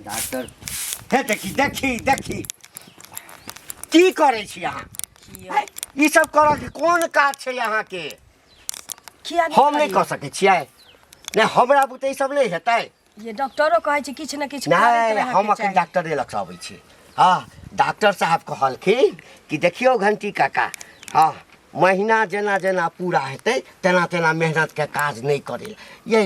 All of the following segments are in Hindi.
डॉक्टर हे देखी देखी देखी की करे छी अहाँ ई सब करऽ के कोन काज छै अहाँ के हम नहीं कर सके छियै ने हमरा बुते ई सब नहीं हेतै ये डॉक्टरो कहै छै किछ न किछ नहीं हम अखन डॉक्टरे लग से आबै छी हाँ डॉक्टर साहब कहलखिन कि देखियो घंटी काका हाँ महीना जेना जेना पूरा हेतै तेना तेना मेहनत के काज नहीं करे ये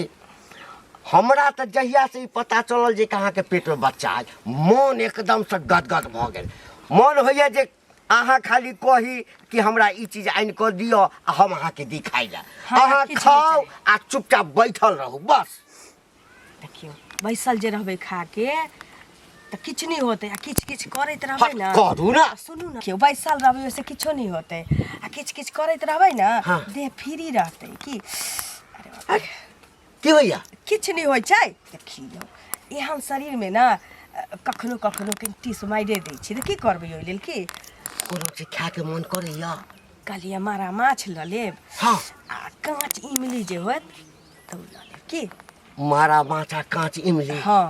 हमरा तो जहिया से पता चलल जे अहाँ के पेट में बच्चा है मन एकदम से गदगद भ गेल मन होइए जे अहाँ खाली कही कि हमरा ई चीज आनि कर दियो आ हम अहाँ के दिखाई ला अहाँ खाओ आ चुपचाप बैठल रहू बस देखियो बैसल जे रहबै खा के त किछ नहीं होते आ किछ किछ करैत रहबै ना करू ना सुनू ना क्यों बैसल रहबै ओसे किछो नहीं होते आ किछ किछ करैत रहबै ना देह फ्री रहतै की अरे की होइया किछ नहीं होय छै देखियो एहन शरीर में ना कखनो कखनो टीस माइरे दै छी त की करबै ओइ लेल की कोनो चीज खा के मन करैया कालिया मारा माछ ल लेब हाँ आ कांच इमली जे होत त ल लेब की मारा माछ आ कांच इमली हाँ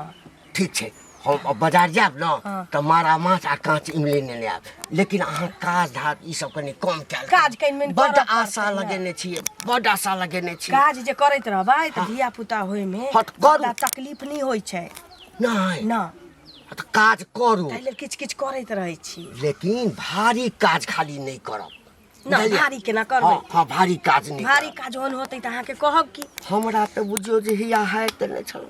ठीक छै हम बाजार जाब ना त मारा माछ आ कांच इमली ने लेब लेकिन अहाँ काज धाज ई सब कनी कम कैल काज कइन में बड आशा लगेने छी बड आशा लगेने छी काज जे करैत रहबै त धिया पुता होय में ज्यादा तकलीफ नहीं होय छै नहीं ना त काज करू ताहि लेल किछ किछ करैत रहै छी लेकिन भारी काज खाली नहीं करब ना भारी केना करबै हाँ भारी काज नहीं भारी काज ओहन होतै त अहाँ के कहब की हमरा त बुझियो जे हिया है त नहीं छल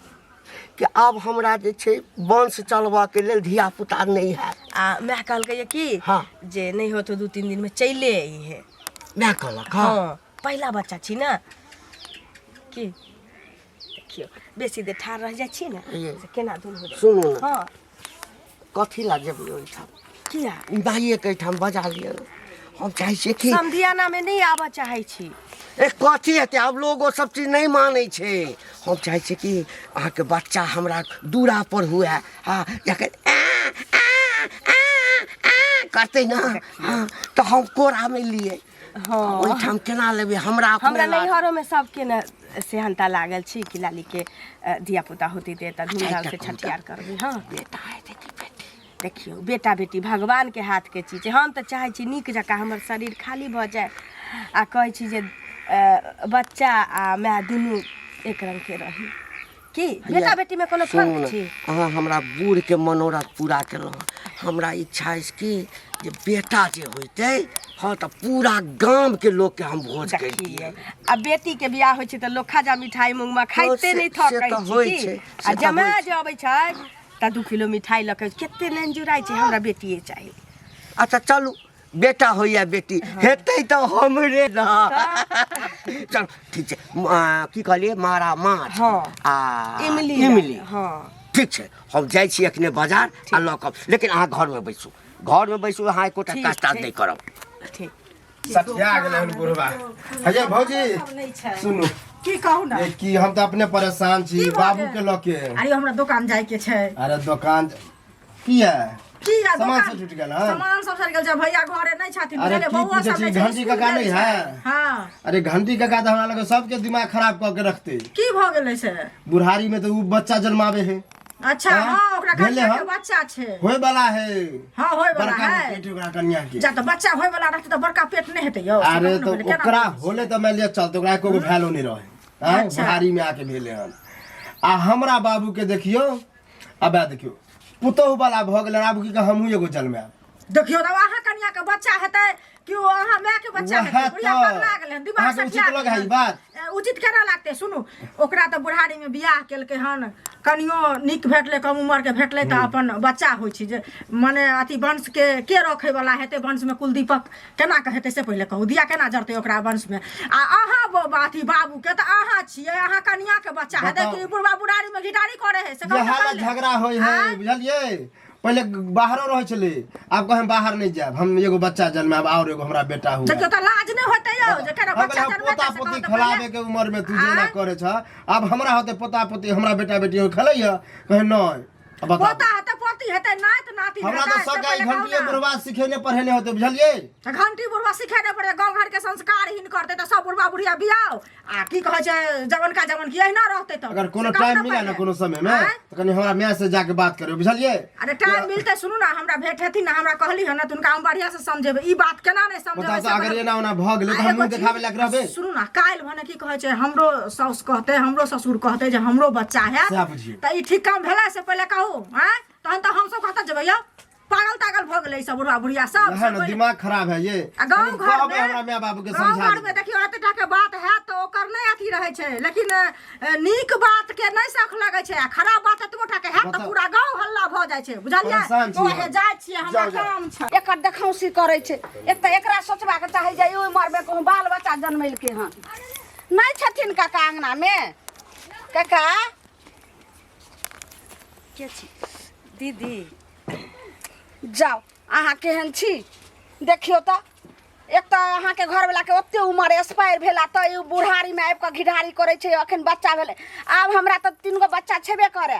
कि अब हमरा जे छै वंश चलबा के लेल धिया पुता नहीं है आ मैं कहलकै की हाँ जे नहीं होतो 2-3 दिन में चले आई है मैं कहलक हाँ पहला बच्चा छी ना की देखियो बेसी देर ठाड़ रह जाइ छी ना से केना दूर हो जाय सुनू ना हाँ कथी ला जेबै ओइठाम किया बाइए के ठाम बजा लिया हम चाहे छी कि समधियाना में नहीं आबा चाहे छी ए कथी हेतै आब लोगो सब चीज नहीं मानै छै हम चाहे छी कि अहाँ के बच्चा हमरा दूरा पर हुए हाँ जखन करते ना हाँ तो हम कोरा में लिए हाँ ओइठाम केना लेबै हमरा नैहरो में सबके न सेहनता लागल छी कि लाली के धिया पुता होती दे त धूमधाम से छठियार करबी हाँ बेटा है बेटी देखियो बेटा बेटी भगवान के हाथ के चीज हम तो चाहे छी नीक जका हमर शरीर खाली भ जाए आ कहै छी जे बच्चा आ माय दुनू एक रंग के रही की बेटा बेटी में कोनो फर्क छी अहाँ हमरा बूढ़ के मनोरथ पूरा केलहुँ हमरा इच्छा अछि कि जे बेटा जे होइतै हाँ तो पूरा गांव के लोग के हम भोज करितियै आ बेटी के बियाह होइ छै त लोग खाजा मिठाई मुंगमा खाइते नहीं थकै छी आ जमाय जे अबै छै त 2 किलो मिठाई लके केते लेन जुराई छै हमरा बेटिए चाहिए अच्छा चलू बेटा हो या बेटी हेतै तो हमरे ना चल ठीक छै की कहलिए मारा माछ आ इमली हाँ ठीक छै हम जाइ छी अखने बाजार आ ल क लेकिन अहाँ घर में बैसू अहाँ एकोटा काज ताज नहीं करब ठीक सठिया गेलै हन बुढ़वा अजय भौजी सुनू की कहू ना कि हम तो अपने परेशान छी बाबू के लके अरे हमरा दुकान जाय के छै अरे दुकान किया की है सामान सब टूट गेल सामान सब सड़ गेल छै भैया घरे नहीं छथिन अरे बउआ सब नहीं घंटी काका नहीं है हां अरे घंटी काका तो हमरा लगे सबके दिमाग खराब क के रखते की भ गेलै से बुढ़ारी में तो उ बच्चा जन्मावे है अच्छा हां ओकरा कन्या के बच्चा छै होय वाला है हां होय वाला है पेट ओकरा कन्या के जा त बच्चा होय वाला रहते त बड़का पेट नहीं हेतै यो अरे तो ओकरा होले त मैं ले चलते ओकरा एको वैल्यू नहीं रहे हां बुढ़ारी में आके भेले हन आ हमरा बाबू के देखियो अब देखियो पुतोह वाला भ गेल आब की हमहू एगो जन्मे देखियो त अहाँ कन्या के बच्चा हेतै कि अहाँ माय के बच्चा हेतै बुढ़िया पगला गेल दिमाग से उचित लग है बात उचित केना लागते सुनू ओकरा त बुढ़ारी में बियाह केलकै हन कनियो निक भेटले कम उम्र के भेटले त अपन बच्चा होय छै जे माने अथी वंश के रखे वाला हेतै वंश में कुलदीपक केना के हेतै से पहिले कहू दिया केना जरतै ओकरा वंश में आ अहाँ अथी बाबू के त अहाँ छियै अहाँ कन्या के बच्चा हेतै कि बुढ़वा बुढ़ारी में घिटारी करे है से झगड़ा होय है बुझलिए पहले बाहरो रह चले आप कहे बाहर नहीं जाब हम एगो बच्चा जन्माब और एगो हमरा बेटा हुआ देखियो त लाज नहीं होतै यो जे केना बच्चा जन्मे पोता पोती खिलावे के उम्र में तू जे ना करे छ अब हमरा होते पोता पोती हमरा बेटा बेटी खलैया कहे नहीं पोता है तो पोता पोती हेतै नाति नाति हमरा हेतै, तो सब से गाय पहिले घंटी कहू ना। बुढ़वा सिखेने पढ़ेने होते बुझलिए तऽ घंटी बुढ़वा सिखेने पड़े गाँव घर के संस्कारहीन करते तऽ सब बुढ़वा बुढ़िया बियाह आ की कहै छै जवन का जवन की अहिना रहते तऽ अगर कोनो से कहू टाइम ना मिले ना पहिले। कोनो समय में आँय? तो कनी हमरा मैं से जाके बात करियो बुझलिए अरे टाइम मिलते सुनू ना हमरा भेंट हेती ना हमरा कहली है ना तुनका हम बढ़िया से समझेबै ई बात केना नहीं समझेबै बताओ तो से अगर पहिले- एना ओना भ गेलै आ तो हम एगो मुंह चीज- देखावे लायक रहबे सुनू ना काल्हि भने की कहै छै हमरो साउस कहते हमरो ससुर कहते जे हमरो बच्चा है सएह बुझियौ। तऽ ई ठीक काम भेला से पहिले कहू हैं तहन तऽ हम सब कतऽ जेबै यौ पागल तागल भ गेलै ई सब बुढ़वा बुढ़िया सब है ना पहिले- दिमाग खराब है ये आ गाँव कनी घर कहबै में हमरा माय बाबू के गाँव समझा घर में देखियो एतेटा के बात है तो ओकर नहीं अथी रहे छै लेकिन नीक बात के नहीं सख लगे छै आ खराब बात एतबोटा के है तो बताउ। पूरा गाँव हल्ला भ जाइ छै बुझलियै परेशान छियै ओहे हम। जाइ छियै हमरा जाउ, जाउ। काम छै एकर देखौसी करे छै एक तऽ एकरा सोचबा के चाहे जे ओइ मरबे कहूँ बाल बच्चा जन्मैल के हन नहीं छथिन काका अंगना में काका के छी दीदी जाओ अहाँ केहन छी देखियो तऽ एक तऽ अहाँके घरवला के ओते उम्र एक्सपायर भेला तऽ ई बुढ़ारी में आबि कऽ घिढारी करे छै अखन बच्चा भेलै आब हमरा तऽ 3 गो बच्चा छेबे करे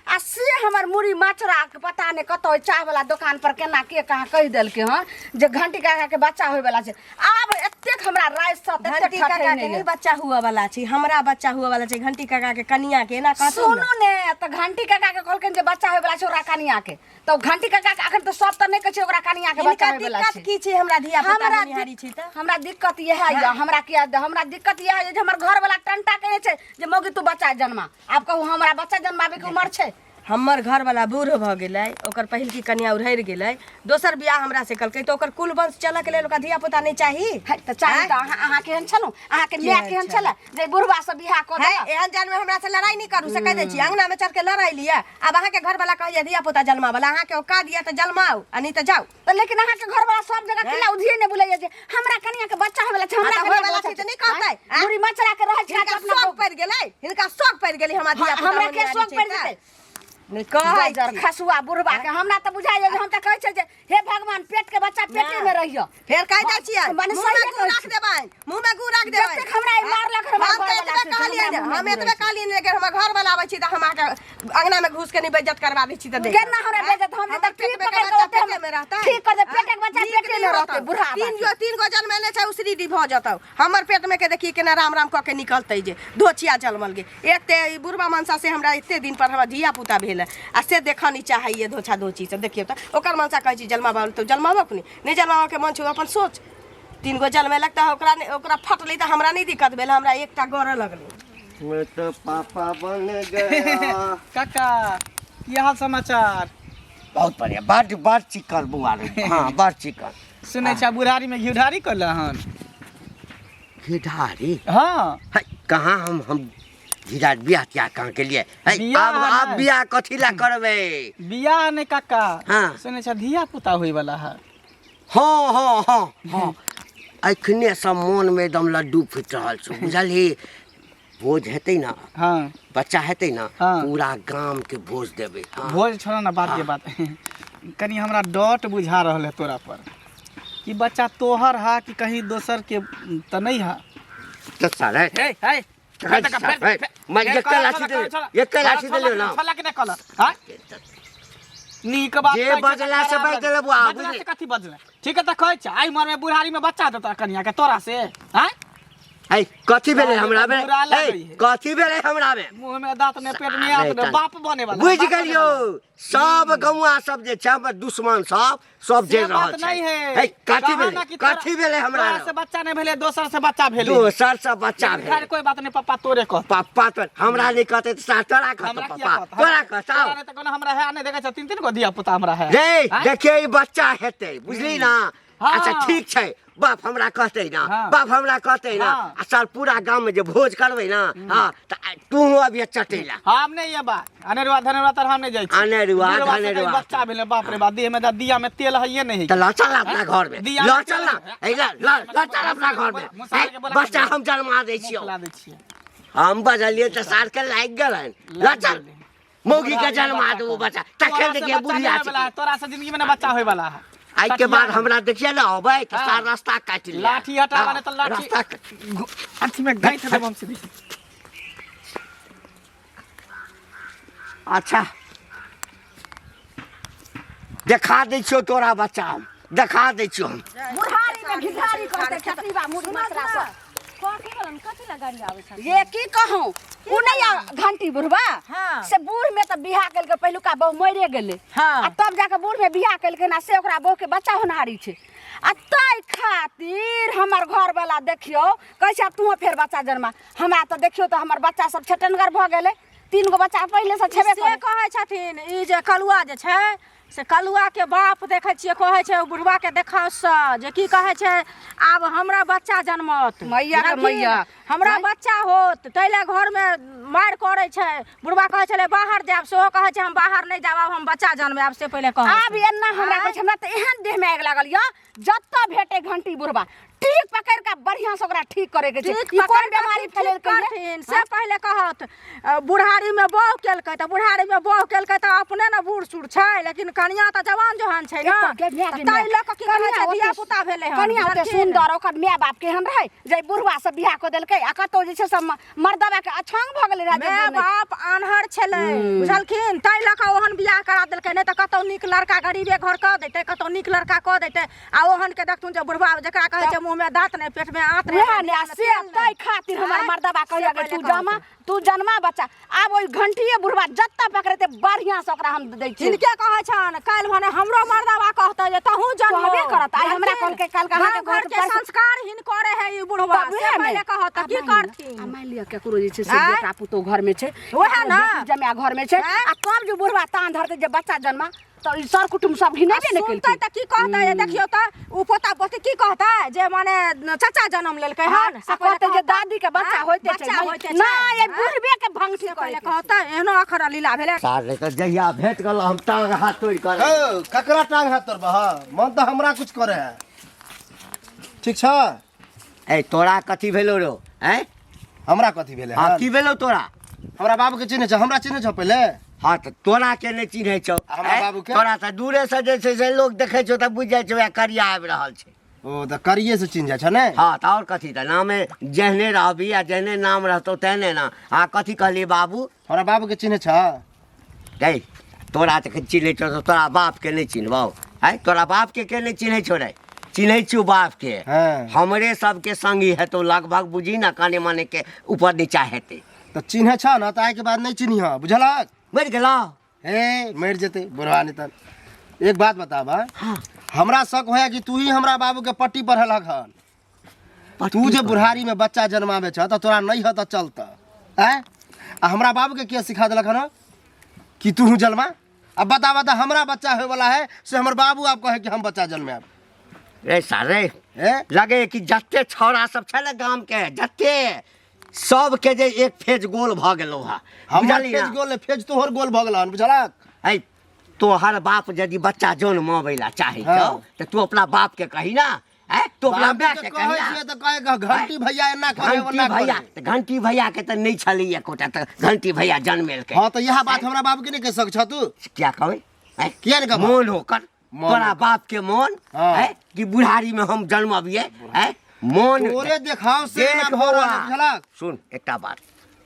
आ से हमर मुड़ी माचरा के पता नहीं कतौ चाह वाला दुकान पर केना के कहाँ कहि देलकै हँ जे घंटी काका के बच्चा होय वाला छै आब एतेक हमरा राय सत घंटी काका के नहीं बच्चा हुआ वाला छै हमरा बच्चा हुआ वाला छै घंटी काका के कनिया के ना कहतौ सुनू ने तऽ घंटी काका के कहलखिन जे बच्चा होय वाला छै ओकरा कनिया के तऽ घंटी काका के अखन तऽ सब तऽ नहीं कहै छै ओकरा कनिया के बच्चा होय वाला छै दिक्कत की छै हमरा धिया पुता हमरा निहारी छी तऽ हमरा दिक्कत यह है हमरा क्या हमरा दिक्कत यह है जे हमर घर वाला टंटा कहे छै जे मौगी तू बच्चा जन्मा आब कहू हमरा बच्चा जन्माबे के उम्र छै हमर घर वाला बूढ़ भ गेलै ओकर पहिल की कन्या उड़हरि गेलै दोसर बियाह हमरा से कलकै तो ओकर कुल वंश चलऽ के लेल ओकरा धिया पुता नहीं चाही है त चाही त अहाँ केहन छनु अहाँ के माय केहन छले जे बुढ़वा से बियाह क है दे एहन जान में हमरा से लड़ाई नहीं करू से कह दै छी अंगना में चढ़ के लड़ाई लिया अब अहाँ के घर वाला कहिए धिया पुता जन्मा वाला अहाँ के औकात दिया त जन्माओ आ नहीं त जाओ त लेकिन अहाँ के घर वाला सब जगह किला उधिए ने बुलाइए जे हमरा कनिया के बच्चा होय वाला छै हमरा होय वाला छै त नहीं कहतै बुढ़ी मचरा के रह छै हिनका शौक पड़ गेलै हिनका शौक पड़ गेलै हमरा धिया पुता हमरा के शौक पड़ जेतै नहीं कहै जर खसुआ बुढ़वा के हमरा त बुझाइ जे हम त कहै छै जे हे भगवान पेट के बच्चा पेटे में रहियो फेर कह दै छियै मने मुंह में सही गू रख देबै मुंह में गू रख देबै जतेक हमरा ई मारलक हमरा हम घर तऽ वाला एतबे छै, कहलियै हमरा जे मुँह में हम गू एतबे कहलियै ने कि हमर घर वाला आबै छी त हम अहाँके अंगना में घुस के नहीं बेइज्जत करवा दै छी त देख केना हमरा बेइज्जत हम त पेट ठीक में पकड़ बच्चा के पेटे में रहतै ठीक कर दे पेट के बच्चा पेटे में रहतै बुढ़ा तीन गो जन्मेले छै उसरी डी भ जतौ हमर पेट में के देखी केना राम राम क के निकलतै जे धोचिया जन्मल गे एते ई बुढ़वा मनसा से हमरा एते दिन पर हमरा धिया पुता भेल आ से देखऽ नहीं चाहिए धोछा धोची से देखियो त ओकर मनसा कहै छी जन्माबा तो जन्माबो कि नहीं जन्माबा के मन छै अपन सोच 3 गो जन्मे लगता ओकरा फटलै त हमरा नहीं दिक्कत भेल हमरा एकटा गरऽ लगलै मैं तो पापा बन गया काका की हाल समाचार बहुत बढ़िया बड़ चिकन बुआ रे हाँ बड़ चिकन सुनै छै बुढ़ारी में घिउढारी करल हन घिढारी हाँ है कहाँ हम घिढारी बियाह क्या कहाँ के लिए है बियाह अब नहीं। बियाह कथी ला करबे बियाह ने काका हाँ। सुनै छै धिया पुता होय वाला है हाँ हाँ हाँ हाँ अखने सब मन में एकदम लड्डू फुटि रहल छौ बुझलही भोज हेतै ना हाँ बच्चा हेतै ना हाँ। पूरा गांव के भोज देबै हाँ। भोज छोड़ ना बात के बात कनी हमरा डट बुझा रहल है तोरा पर कि बच्चा तोहर हा कि कहीं दोसर के त नहीं हा तो साला हे हे मैं ये लाठी दे ना छला के ने कल हां नीक बात जे कहै छै, बजला से खराब बाजि देले बुआ, बजला बुझली? से कथी बजले ठीक है त कहै छै आई मर में बुढ़ारी में बच्चा देता कनिया के तोरा से हैं है कथी भेलै हमरा में बुरा लगै है है। कथी भेलै हमरा में मुंह में दांत ने पेट में आत ने बाप बने वाला बुझ बाप बने गेलियो वाला। सब गौआ सब जे छै हमर दुश्मन सब से जे रहल बात छै नहीं है है कथी कहा ना कि भेलै कथी भेलै हमरा तोरा से बच्चा नहीं भेले दोसर से बच्चा भेले दोसर से बच्चा खैर भेलै कोई बात नहीं पापा तोरे कह पापा तो हमरा नहीं कहते तो सा तोरा कहतो हमरा पापा किया कहत तोरा कहता तोरा ने त कोनो हमरा है नहीं देखे छ 3 गो दिया पुता हमरा है रे हैं? देखिए ई बच्चा हेतै बुझली ना हाँ। अच्छा ठीक छै बाप हमरा कहते ना हाँ। बाप हमरा कहते ना हाँ। आ सर पूरा गांव में जे भोज करबै ना हां त तू अभी चटेला हम नहीं ये बा अनेरुआ धनेरुआ तर हम नहीं जाई छी अनेरुआ, बुढ़वा से धनेरुआ। कहीं बच्चा भेले बाप रे बाप देह में दिया में तेल है ये नहीं त ल चल अपना घर में दिया ल में चल ना तेल है। ए ल चल अपना घर में मुसार के ए, बोला बच्चा के हम जन्मा दै छियो खिला दे छिए हम बजलिए त सार के लाग गेलन ल चल मौगी के जन्मा दो बच्चा तखन देखिए बुढ़िया छै तोरा से जिंदगी में ना बच्चा होय वाला है आई के बाद हमरा देखिए ना अबै त हाँ। सार रास्ता काट लिया लाठी हटावा नहीं तो लाठी रास्ता काट- अथी में गाय थे हम सीधी अच्छा देखा दै छियौ तोरा बच्चा हम, देखा दै छियौ हम। बुढ़ारी में भिखारी करते खतीबा मुड़ी मात्रा से ये ये की कहूं उ नहीं घंटी बुढ़वा हाँ। से बूढ़ में तो बियाह कल के पहिलुका बहु मरे गेले हाँ। आ तब जाके बूढ़ में बियाह कल के ना से ओकरा बहु के बच्चा होनहारी छे आ ताई खातिर हमर घर वाला देखियो कैसे तू फेर बच्चा जन्मा हमरा तो देखियो तो हमर बच्चा सब छटनगर भ गेले 3 गो बच्चा पहले से छेबे से करे कहै छथिन ई जे कलुआ जे छै से कलुआ के बाप देखै छियै कहै छै बुढ़वा के देखाओ से जे की कहै छै आब हमरा बच्चा जन्मत मैया के लेकिन मैया। हमरा बच्चा होत तैले घर में मार करै छै बुढ़वा कहै छलै बाहर जायब सेहो कहै छै हम बाहर नहीं जाब हम बच्चा जन्माब से पहिले कहै आब एना हमरा कहै छै हमरा त एहन देह में आग लागल य जत्ता भेटे घंटी बुढ़वा ठीक पकड़ के बढ़िया से ओकरा ठीक करे के छै ई कोन बीमारी फैलल करथिन से पहिले कहत बुढ़ारी में बौह केलकै त बुढ़ारी में बौह केलकै त अपने न बूढ़ सूढ़ छै लेकिन कनिया त जवान जोहान छै न ताई लक की कहै छै धिया पुता भेलै हन कनिया ओते सुंदर ओकर माय बाप केहन रहै जे बुढ़वा से बियाह क देलकै आ कतौ जे छै से मर्दबा के अछांग भ गेलै माय बाप आन्हर छलै बुझलखिन ताई लक ओहन बियाह करा देलकै नै त कतौ नीक लड़का गरीबे घर क दैतै कतौ नीक लड़का क दैतै आ ओहन के देखथुन जे बुढ़वा जकरा कहै छै मुंह में दांत नै पेट में आंत नै से ताई खातिर हमर मर्दबा कहैया कि तू जन्मा बच्चा आब ओइ घंटीए बुढ़वा जत्ता पकड़ते बढ़िया से ओकरा हम दै छी जिनके कहै छन काल भने हमरो मर्दबा कहतै जे तहू जन्म कहबे करत आई हमरा कहल के काल कहा के घर के संस्कार हिन करे है ई बुढ़वा से पहिले कहत की करथिन आ मान लिया केकरो जे छै से बेटा पुतो घर में छै ओहे ना जमिया घर में छै आ कब जो बुढ़वा तान धरते जे बच्चा जन्मा तो ई सर कुटुम सब घिनेबे नै केलकै त की कहतै जे देखियो त उ पोता पोती की कहतै जे माने चाचा जन्म लेलकै हन आ कहते जे दादी के बच्चा होइते छै ना ये बुढ़बे के भंगसी पहिले कहले कहतै एहनो अखर लीला भेले सार नहीं तो जहिया भेट गल हम टांग हाथ तोड़ कर ओ ककरा टांग हाथ तोड़बा मन तो हमरा कुछ करे है ठीक छ ए तोरा कथी भेलो रो हैं? हमरा कथी भेले हाँ हन? की भेलो तोरा? हमरा बाबू के चिन्हे छ हमरा चिन्हे छ पहिले हाँ तो तोरा के नहीं चिन्हे छौ हमरा हैं? बाबू के? तोरा से दूरे से जे छै से लोग देखे छौ त बुझ जाय छौ या करिया आबि रहल छै। ओ त करिए से चिन्ह जाय छ ने हाँ तो और कथी त नामे जेहने रहबी या जेहने नाम रहतौ तेहने ना। हाँ कथी कहली बाबू? हमरा बाबू के चिन्हे छ रे तोरा त चिन्हे छौ तो तोरा बाप के नहीं चिन्हबौ है? तोरा बाप के नहीं चिन्हे छौ रे? चिन्हे छौ बाप के हाँ। हमरे सबके संगी है तो लगभग बुझी ना काने माने के ऊपर नीचा हेते। त चिन्हे छ न त आइ के बाद नहीं चिन्ह बुझलक मर गेला हे मर जेते बुढ़वा नहीं त एक बात बताब हमरा शक होया कि तू ही हमरा बाबू के पट्टी पढ़लक हन तू जे बुढ़ारी में बच्चा जन्मावे छ त तोरा नहीं ह त चलत हैं आ हमरा बाबू के के सिखा देलक हन कि तू जन्मा अब बता बता हमरा बच्चा होए वाला है से हमर बाबू आप कहे कि हम बच्चा जन्माब रे सारे हैं लगे कि जत्ते छौड़ा सब छले गांव के जत्ते सब के जे एक फेज गोल भ गेलो हा हमर बुझली फेज ना? गोल फेज तोहर गोल भ गेल हन बुझलक है तोहर बाप यदि बच्चा जन्मावे ला चाहे हाँ। छौ त तू अपना बाप के कही ना है तो अपना बाबू माय के के कहे कही ना छियै त कहे घंटी भैया एना करे घंटी ओना भैया करे घंटी भैया के त नहीं छली एकोटा त घंटी भैया जन्मेल के हां त यह बात हमरा बाबू के नहीं कह सक छ तू क्या कहबे है किया नहीं कहबा? मोन होकर मोन तोरा होकर। बाप के मोन हाँ। है कि बुढ़ारी में हम जन्मबिए है मोन तोरे देखाव से देख ना बौआ। भरल बुझलक सुन एकटा बात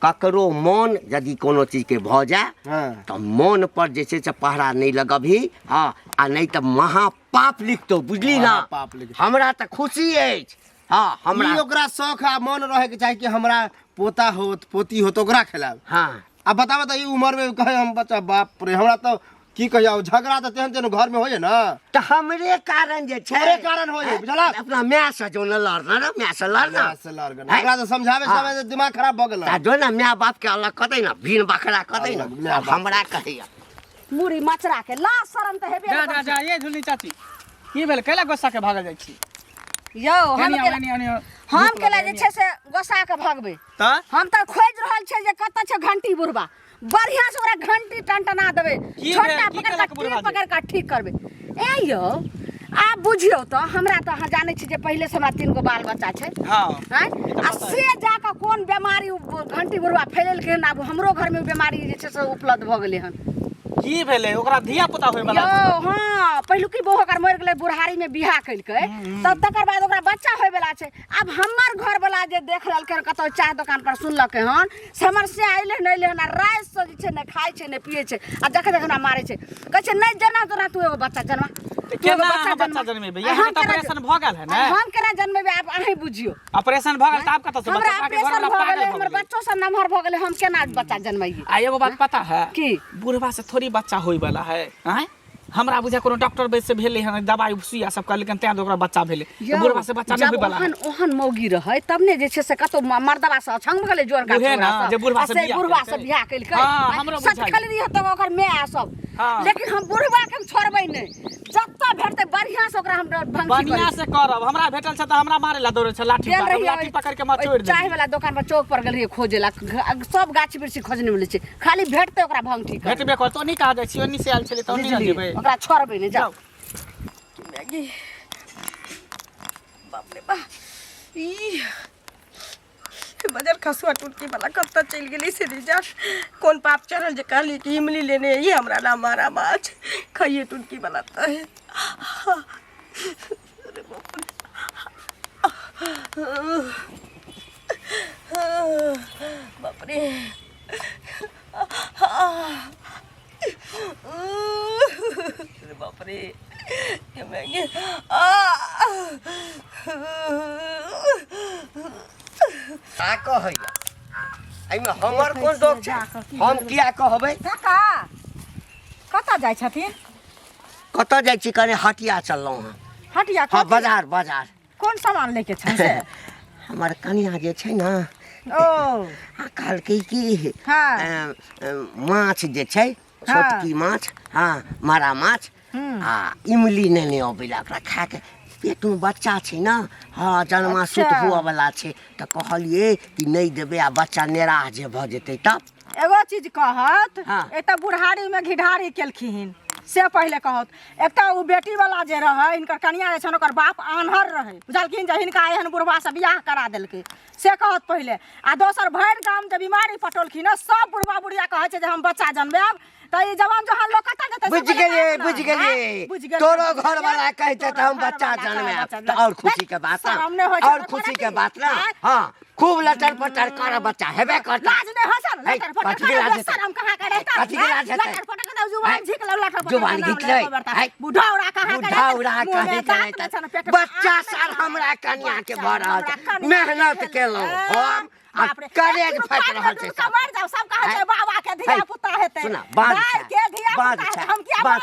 ककरो मोन यदि कोनो चीज के भ जाए हां तो मोन पर जे छै से पहरा नहीं लगबही हाँ आ नहीं तो महापाप लिखतो बुझली ना महापाप लिखतो। हमरा तो खुशी अछि हाँ हमरा ई ओकरा शौक आ मन रहे के चाही कि हमरा पोता होत पोती होत ओकरा खिलाब हाँ अब बतावा त ई उम्र में कहे हम बच्चा बाप रे हमरा तो की कहिया झगड़ा त तेहन तेहन घर में होय ना तो हमरे कारण जे छै हमरे कारण होय बुझलक अपना माय से जो न लड़ना ना माय से लड़ना से लड़ गए ओकरा तो समझावे हाँ। समय दिमाग खराब भ गेल ता जो ना माय बाप के अलग कतै ना भीन बकरा कतै ना अलग, माय बाप। हमरा कहैया मुड़ी मचरा के ला शरम त हेबे जा जा जा ये झुलनी चाची की भेल कैला गोस्सा के भागल जाइ छी यौ हम केला जे छै से गोसा के भागबे त हम त खोज रहल छै जे कत छै घंटी बुढ़वा बढ़िया से ओकरा घंटी टनटना देबे की छोटा भेल? की पकड़ केलक के बुढ़वा टीप पकड़ के ठीक करबे ए यौ आप बुझियो तो हमरा तो अहाँ जाने छी जे पहले से हमरा 3 गो बाल बच्चा छै हां हैं आ से जाके कोन बीमारी घंटी बुढ़वा फैलल के ना हमरो घर में बीमारी जे छै से उपलब्ध भ गेलै हन की भेलै ओकरा धिया पुता होय वाला यो हाँ पहिलुकी बहू ओकर मरि गेलै बुढ़ारी में बियाह कइलकै तब तकर बाद ओकरा बच्चा होय वाला छै अब हमर घर वाला जे देख रहलकै कतौ चाय दुकान पर सुनलकै हन से हमर से आइले नहीं ले ना रात से जे छै ने खाय छै ने पिए छै आ देख देख हमरा मारै छै कहै छै नहीं जना तोरा तू एगो बच्चा जन्मा केना बच्चा जन्मेबे यहाँ तो ऑपरेशन भ गेल है ना हम केना जन्मेबे आप अहीं बुझियो ऑपरेशन भ गेल त आप कत से हमरा बच्चा के घर ऑपरेशन वाला भ गेलै पागल हमर बच्चो सब नमहर भ गेलै हम केना बच्चा जन्माइए आ एगो बात पता है की बुढ़वा से थोड़ी बच्चा होई वाला है हैं हमरा बुझा कोनो डॉक्टर बेस से भेले हन दवाई सुइया सब कर लेकिन तैं ओकरा बच्चा भेले बुढ़वा से बच्चा नहीं होई वाला ओहन ओहन मौगी रहे तब ने जे छै से कतो मर्दबा से छंग गेलै जोर का बुढ़े ना जे बुढ़वा से बियाह कइलकै हां हमरो बुझा सच खाली रही त ओकर माय आ सब लेकिन हम बुढ़वा के छोड़बै नै जत्ता भेटतै बढ़िया से ओकरा हम भंगी बढ़िया से करब हमरा भेटल छ त हमरा मारे ला दौड़े छ लाठी पकड़ के मचोड़ दे चाय वाला दुकान पर चौक पर गेल रही खोजेला सब गाछ बिरछी खोजने मिलै छै खाली भेटतै ओकरा भंगी भेटबे कर तो नहीं कहा जाय छी ओनी से आल छले त ओनी न जेबै ओकरा छोड़बै नै जाओ मैगी बाप रे बा ई बजर खसुआ टूटकी वाला कब तक चल गेली से रिजल्ट कौन पाप चढ़ल जे कहली कि इमली लेने ये हमरा ना मारा माछ खाइए टूटकी वाला तो है अरे बाप रे अरे बाप रे ये महंगे आ कहैया एहिमे हमर कोन दोष छै हम किया कहबै काका कतऽ जाइ छथिन कतऽ जाइ छी कने हटिया चललहुँ हँ हटिया हाँ कथी? बाजार कोन सामान लेके छन से हमर कनिया जे छै ने ओ आ कहलकै कि हाँ। माछ जे छै छोटकी माछ हाँ मारा माछ आ इमली नेने अबैला ओकरा खा के पेटमे बच्चा छै ने हाँ जन्मा सुत हुअ वाला छै तऽ कहलिए कि नहीं देबै आ बच्चा नेराह जे भऽ जेतै तब एगो चीज कहत हाँ। एतऽ बुढ़ारी में घिढारी केलखिन से पहले कहत एक तो उ बेटी वाला जे रहे इनकर कनिया जे छन ओकर बाप आन्हर रहे बुझलखिन जे हिनका एहन बुढ़वा से बियाह करा देलकै से कहत पहले आ दोसर भरि गाम जे बीमारी पटोलखिन सब बुढ़वा बुढ़िया कहै छै जे हम बच्चा जन्माब त ई जवान जोहान लोग कतऽ जेतै बुझ गेलिए तोरो घर वाला कहते त हम बच्चा जन्माब त और खुशी के बात ना और खुशी के बात ना हाँ खूब लटर पटर कर बच्चा हेबे करता लाज नहीं हसन लटर पटर कथी के लाज हेतै? हम कहां का रहता कथी के लाज हेतै? लटर पटर के जुबान झिक ल लटर पटर जुबान घिचलै बुढ़ाउरा कहां का बुढ़ाउरा कहे जाय बच्चा सार हमरा कन्या के भऽ रहल छै मेहनत केलहुँ हम आ करेज फट रहल छै सब मर जाओ सब कहै छै बाबा के धिया पुता हेतै सुना बात के धिया पुता हम किया बात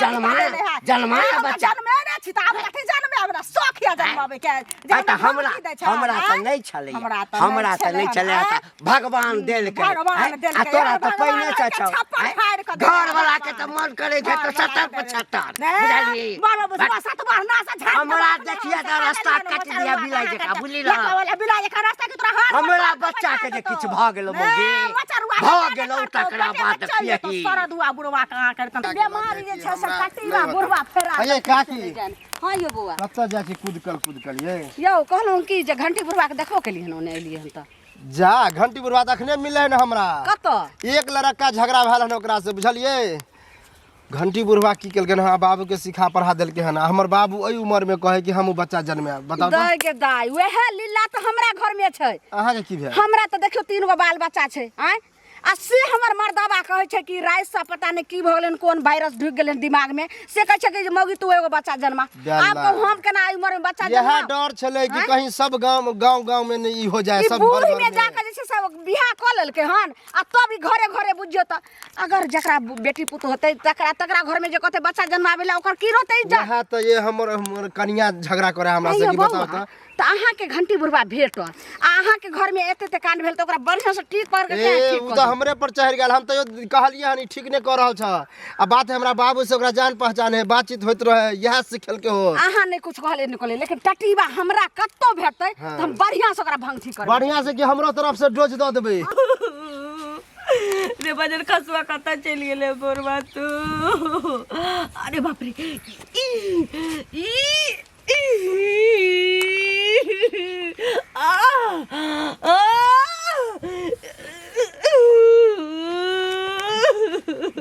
जन्मा बच्चा जन्मे रे छी त आब कथि जन्मे हमरा शौक या जन्मावे के त हमरा त नहीं छलै हमरा त नहीं छलै त भगवान देल के आ तोरा त पहिने छ घर वाला के त मन करे छै त 70-75 बुझलिए बाबा बस सात बार ना से झाड़ हमरा देखिए त रास्ता काट दिया बिलाई जका बुझली ना वाला बिलाई के रास्ता के तोरा हाथ हमरा बच्चा के जे किछ भ गेलो मोगी भ गेलो तकरा बात कियही सारा दुआ बुढ़वा कहां करतन बीमारी जे छै से कटिवा बुढ़वा फेरा अये काकी हां यो बौआ कतऽ जाइ छी कूदकल ये यौ कहलहुँ कि जे घंटी बुढ़वा के देखो के लिए ओने एलिए हन त जा घंटी बुढ़वा अखने मिले है ना हमरा कतऽ एक लड़का झगड़ा भेल हन ओकरा से बुझलिए घंटी बुढ़वा की केलकन हन बाबू के सिखा पढ़ा देलके हन हमर बाबू एई उम्र में कहे कि हम बच्चा जन्मे बताओ दाई के दाई वह लीला तो हमरा घर में छै अहाँ के की भेल हमरा तो देखियो 3 गो बाल बच्चा छै आय आ से हमर मर्दाबा कहै छै कि रात से पता नहीं की भ गेलन कोन वायरस ढुक गेलन दिमाग में से कहै छै कि मौगी तू एगो बच्चा जन्मा आब कहू हम केना आई उम्र में बच्चा जन्मा यह डर छले कि कहीं सब गांव में नहीं हो जाए सब बूढ़ी में जाकर जे छै सब बियाह क लेलकै हन आ तब ई घरे घरे बुझियो त अगर जकरा बेटी पुत होतै तकरा घर में जे कहते बच्चा जन्मावेला ओकर की रहतै इज्जत यह तो ये हमर कन्या झगड़ा करे हमरा से कि बताओ त अहाँ के घंटी बुढ़वा भेट आ अहाँ के घर में एते कांड भेल त ओकरा बढ़िया से ठीक कर के ए उ तो हमरे पर चढ़ गेल हम तो कहलिए हनी ठीक नहीं कर रहल छ आ बात हमरा बाबू से ओकरा जान पहचान है बातचीत होइत रहे यह सिखल के हो अहाँ नहीं कुछ कहले निकले लेकिन टटीबा हमरा कत्तो भेटतै त हम बढ़िया से ओकरा भंगठी करब बढ़िया से कि हमरो तरफ से डोज द देबै रे बजर खसुआ कतऽ चलि गेलै बोरबा तू अरे बाप रे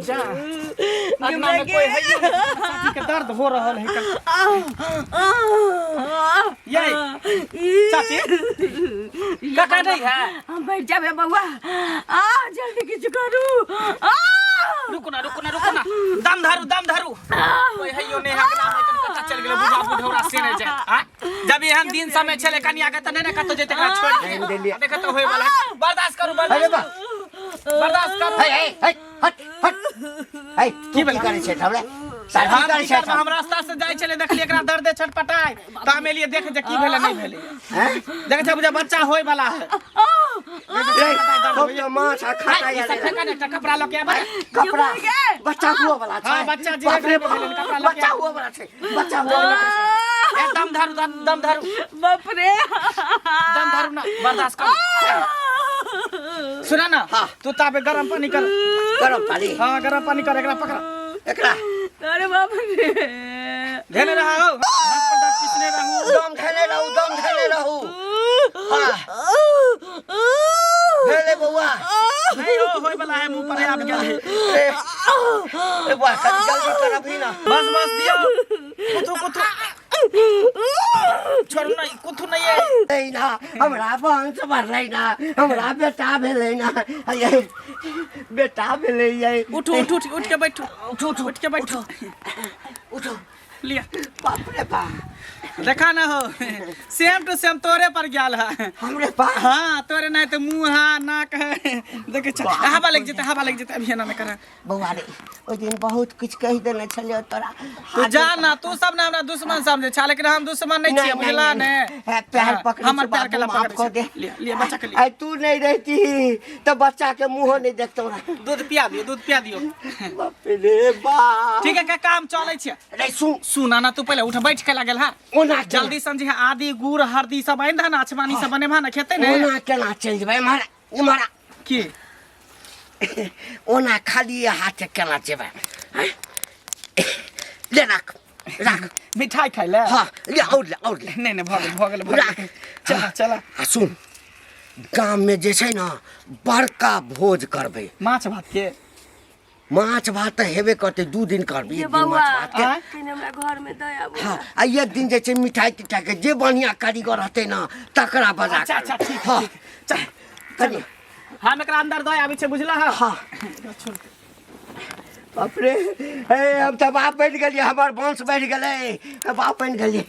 जा अंगना में कोई है साथी के दर्द हो रहा है ये चाची काका नहीं है हम बैठ जाबे बउआ जल्दी किछ करू रुको ना दम धरू ओए हइयो ने हमरा कता चल गेले बुझा बुढ़ौरा से ने जाय हां जब एहन दिन समय चले कन्या के त ने कतो जेते का छोड़ देख तो होय वाला बर्दाश्त करू बर्दाश्त करू हट की करे छै हमरा साथी करे छै हम रास्ता से जाय चले देखली एकरा दर्द छटपटाय त हम एलिए देख जे की भेले नहीं भेले हैं देख छ बुझा बच्चा होय वाला है खूब जो माछ खाता या एकटा कपड़ा ल के आबे कपड़ा बच्चा हुआ वाला छै हां बच्चा जे भेले कपड़ा ल के बच्चा हुआ वाला छै बच्चा हुआ वाला छै एकदम दम धरू बाप रे दम धरू ना बर्दाश्त कर सुना ना तू ताबे गरम पानी कर गरम पानी हां गरम पानी कर एकरा पकड़ एकरा अरे बाप रे धेने रहो किसने रहू दम धरे रहू हां भेले बउआ नहीं हो होय वाला है मुंह पर आब गेल है ए बउआ जल्दी कर अभी ना बस दियो कुथु छोड़ नहीं कुथु नहीं है नहीं ना हमरा वंश बढ़लै ना हमरा बेटा भेलै ना ये बेटा भेलै ये उठ के बैठो उठ के बैठो उठो लिया बाप रे बाप देखा ना हो सेम टू सेम तोरे पर गेल है हमरे पास हाँ तोरे नहीं तो मुंह है नाक है देखे हवा लग जेते अभी ना कर बउआ रे ओइ दिन बहुत कुछ कहि देने छलियो तोरा तू जा ना तू सब ना हमरा दुश्मन समझे छ लेकिन हम दुश्मन नहीं छिए बुझला ने पैर पकड़ हमर पैर के ला पकड़ दे ले बच्चा के लिए आई तू नहीं रहती तो बच्चा के मुंह नहीं देखतो ना दूध पिया दियो बाप रे बाप ठीक है का काम चले छे रे सुना ना तू पहले उठ बैठ के लागल है ओना जल्दी समझे आदि गुड़ हल्दी सब आइन ना अछमानी सब बने ना खेते ने ओना केना चल जेबै मारा की ओना खाली हाथ केना जेबै ले राख मिठाई खाइ ले हां ले और ले नहीं भगल चला सुन गांव में जे छै ना बड़का भोज करबै माछ भात के माछ भात हेबे करते 2 दिन करबै ये एक दिन बउआ माछ भात के तीन हमरा घर में दया बुआ हाँ आ एक दिन जे छै मिठाई तिठाई के जे बढ़िया कारीगर रहते ना तकरा बजा अच्छा ठीक हाँ चल कनी हम एकरा अंदर दय आबै छै बुझला है हाँ बाप रे हे हम तो बाप बन गेलिए हमार वंश बढ़ गेलै बाप बन गेलिए